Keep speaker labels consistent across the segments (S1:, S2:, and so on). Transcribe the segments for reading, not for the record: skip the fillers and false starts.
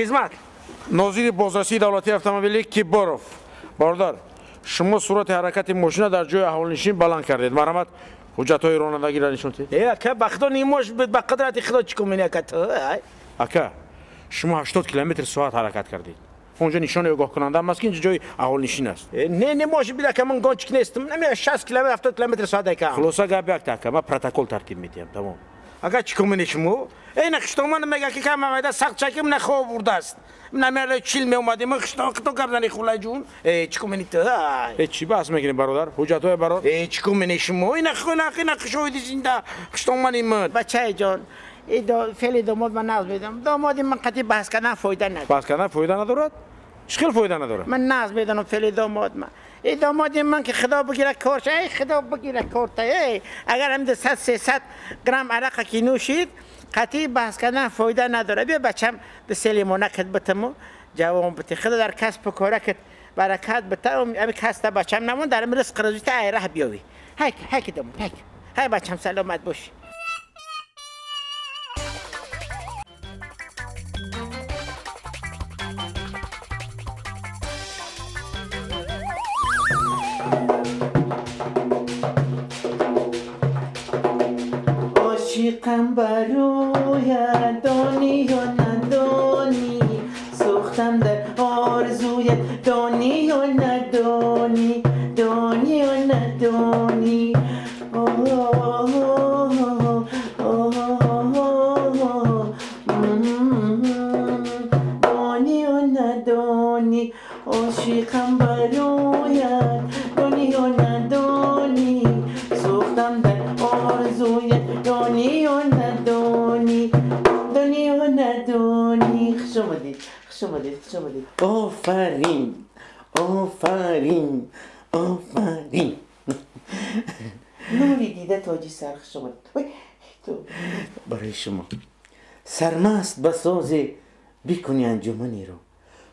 S1: خدمت
S2: ناظر بازرسی دولتی اتومبیلی کیباروف باردار شما سرعت حرکت ماشین در جای اهالینشین بلند کردید مرحمت حجت‌های رانندگی را نشون دهید
S1: اکا بخدا نیماش به قدرت خدا چیکار می‌کنی
S2: اکا شما 80 کیلومتر ساعت حرکت کردید اونجا نشان آگاه کننده هم است که اینجا جای اهالینشین است
S1: نه ماشین بیدا که من گاچ نیستم نمی 60 کیلومتر 70 کیلومتر ساعت کم
S2: خلاصه گپ یک تکه من پروتکل ترتیب میدم تمام
S1: اگه چیکار می‌شمو این خشتمان میگه که کم اومده سخت چکم نخواب برده است نمیره چیل می اومده من خشتان تو گردن خوله جون چیکار می‌کنی تو
S2: چی بحث می‌کنی برادر حجت‌های برادر
S1: چیکار می‌شمو این خشوید زنده خشتمان من بچه جان فعل داماد من ناز میدم داماد من قطعی بحث کردن فایده نداره
S2: بحث کردن فایده ندارد چخیل فایده نداره
S1: من ناز میدم فعل داماد من داماد من که خدا بگیره کارش خدا بگیره کارت اگر هم 100 300 گرم عرق کی نوشید قطعی بحث کردن فایده نداره بیا بچم به سلیمانه کد بتمو جواب بده خدا در کسب و کارک برکت بده ام کسب بچم نمون در رزق رزق راه بیاوی هک داماد هک بچم سلامت باش عاشقم برویت دانی یا ندانی سوختم در آرزویت دانی یا ندانی دانی یا ندانی دانی یا ندانی عاشقم برویت دانی یا ندانی سوختم در آرزویت دانی یا ندانی دانی یا ندانی خوش آمدید آفرین نوری دیده تاجی سر خوش آمد
S2: برای شما سرمست بساز بیکنی انجمنی رو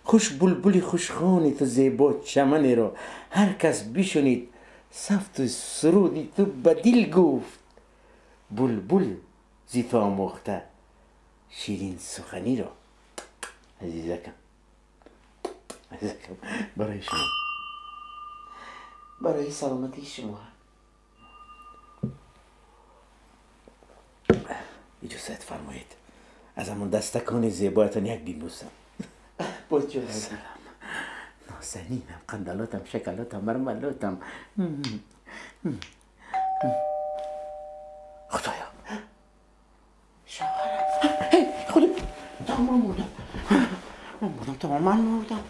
S2: خوش بلبلی خوشخوانی تو زیبا چمنی رو هر کس بشنید صفت و سرودی تو بدیل گفت بلبل زیتا آموخته شیرین سخنی رو عزیزکم برای شما
S1: برای سلامتی شما
S2: اجازت فرمایید از همون دستکان زیبایتان یک بیموسم
S1: باز جون
S2: سلام نازنینم قندلاتم شکلاتم مرملاتم خدایا
S1: شوهرم خدا تمام بودم من بودم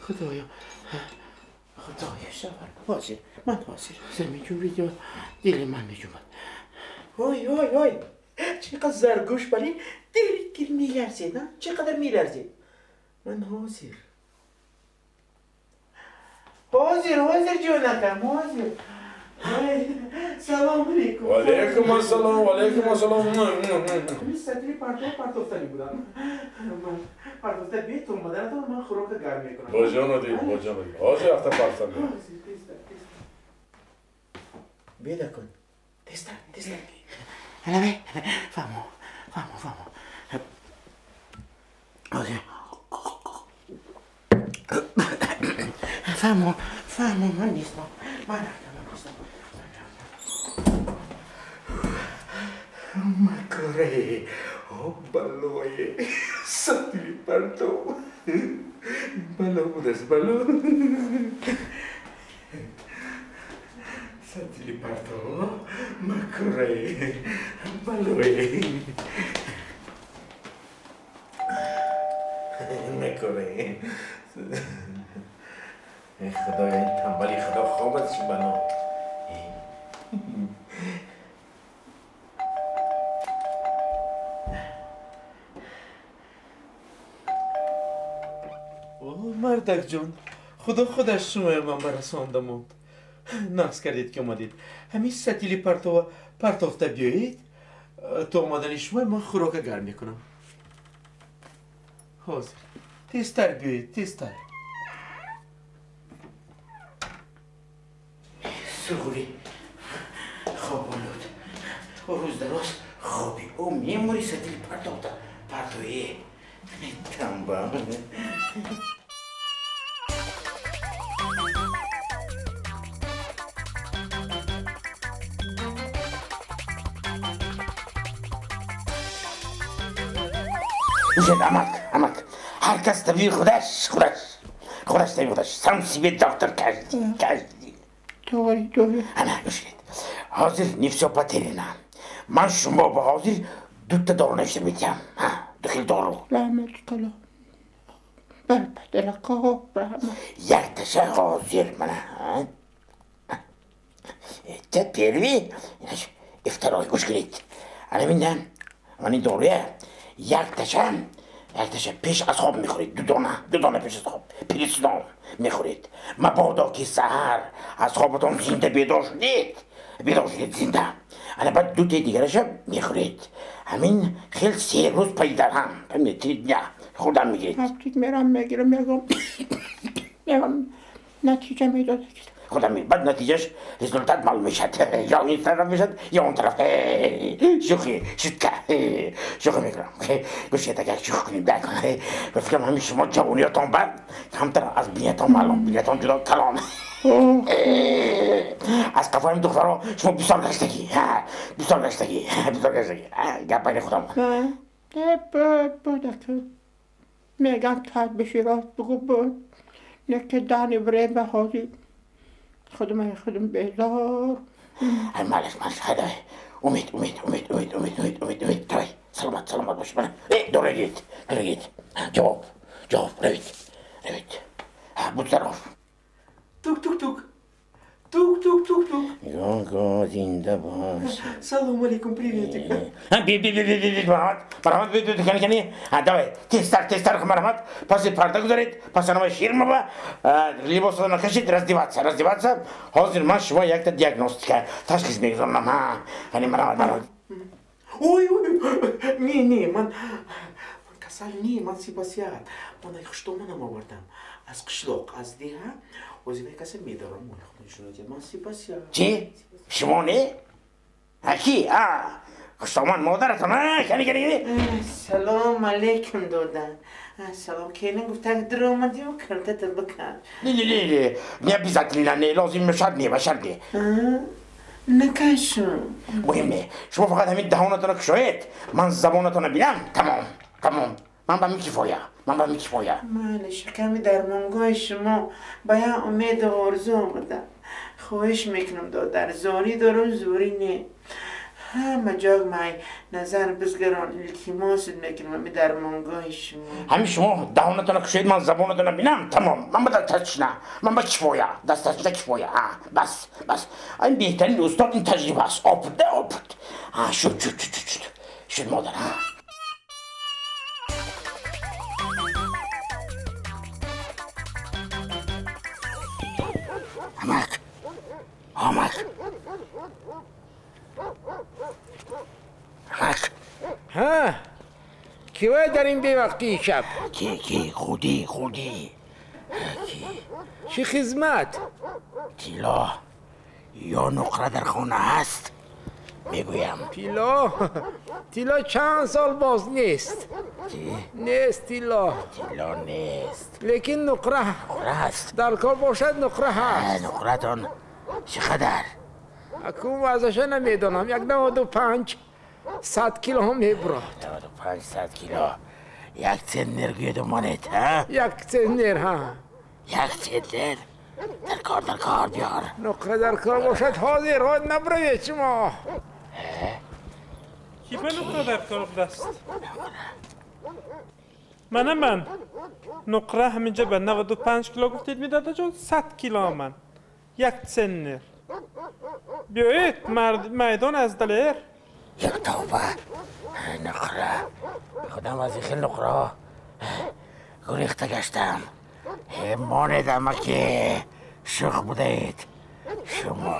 S1: خدایا شوهر حاضر من حاضر زمین جون ویدیو دل من میجومد وای چقدر زرگوش بلی دل میلرزید چقدر میلرزید من حاضر جونکم حاضر سلام علیکم
S2: و علیکم السلام
S1: سطری پرتوفتنی بودم من پرتوفته بیت اومدن تو من خوراک گرم میکنم
S2: با جان حاضر افتر پرتم
S1: بیدا کن تستر هلا فهمو فهمو من نیستم من مکره بلوی سطری پرتو بلو بودست بلو سطری پرتو مکره بلوی مکره خدایا این تنبلی خدا خوابتش بنا مردک جان خودش شما من برساندم نقص کردید که اومدید همین ستیلی پرتافته بیایید تو اومدن شما من خوراک گرم میکنم حاضر تیزتر بیایید تیزتر سروری خواب آلود روز دراز خوابی او میموری ستیلی پرتافته توی تنبا
S3: میشه عمک هر کس طبیعی خودش طبیعی خودش سمسی دکتر کردی
S1: توی
S3: انا گوشید حاضر نیفسو پاترینا من شما با حاضر دوتا دارو نشته میتیم دو دارو
S1: رحمت کلا برپدر رحمت
S3: یک تشه حاضر منه چه پیروی افترای گوش کنید انا میدم من این دارویه یک تشه پیش از خواب میخورید دو دانه پیش از خواب پریسنام میخورید مبادا که سحر از خوابتون زنده بیدار شدید زنده انا بعد دو دیگرش میخورید همین خیلی 3 روز پیدر هم فهمیدید نه خوردم میگیرید
S1: هفتید میگیرم میگم نتیجه میداده
S3: خودم میگم بعد نتیجهش رزولتات معلوم میشد یا این طرف میشد یا اون طرف شوخی میکنم گوشید اگر شوخ کنیم در کنه بفکرم همین شما جوانیاتان بعد کمتر از بینیتان معلوم بینیتان جدا کلان از قفا همین دخترها شما 20 سال گشتگی گپ بین خودم
S1: بود میگم تاد بشی راست بگو بود نکه دانی بره به حاضی خودم بیزار
S3: مالش خدای امید توی سلامت باش من دوره گید جواب روید بود طرف
S4: Тук.
S3: Гонго, زنده باش
S4: Салам алейкум, приветик.
S3: مرحمت کنی دوای تستر مرحمت پس پرده گذارید پس نمای شیرمه با لیباس رو نکشید رزدیوات سب حاضر من شما یک تا دیاگنوستیک تشخیص میگذارم کنی مرحمت
S4: Ой, не, man kasal не, man сипасят. Man что man آوردم از قشلاق از دیها وزیده کسی میدارم من خودشون من سپاسیات
S3: چی؟ شما نه؟ کی؟ خشتامان مادرتان کنی
S1: سلام علیکم دادن سلام کنی گفتن در آمدی و کردت بکن
S3: نه بیزتلینا نه لازم مشد نه بشد نه
S1: نکشم
S3: مهمه شما فقط همین دهانتان کشوید من زبانتان بینم تمام من با میکفایا
S1: من شکمی در منگاه شما باید امید و آرزو آمدم خواهش میکنم دادر زاری دارم زوری نه همه جاگ مای نظر بزگران التماس میکنم در منگاه شما
S3: همین شما دهانتان کشوید من زبانتان بینم تمام من با دستش نه من با کفایا بس این بهترین استاد این تجربه است آپرد شد مادر آمد
S2: کیوه در این بیوقتی شب؟
S3: کی خودی
S2: چی خدمت؟
S3: یا نقره در خونه هست میگویم
S2: تیلا چند سال باز نیست نیست تیلا
S3: نیست
S2: لیکن نقره
S3: هست
S2: در کار باشد نقره هست
S3: نقرهتان چقدر؟
S2: اکنون ازش نمیدانم 95 100 کیلو هم میبرد
S3: 100 کیلو یک سنر گوید مانید
S2: یک سنر
S3: در کار بیار
S2: نقره در کار باشد حاضر خود نبروید شما
S5: کی به نقره در کار است؟ من نقره همینجا به 95 کیلو گفتید میداده جون 100 کیلو من یک سنر بیایید میدان از دلیر
S3: یک توبه نقره خودم از خیلی نقره گریخته گشتم ماندم که شوخ بودید شما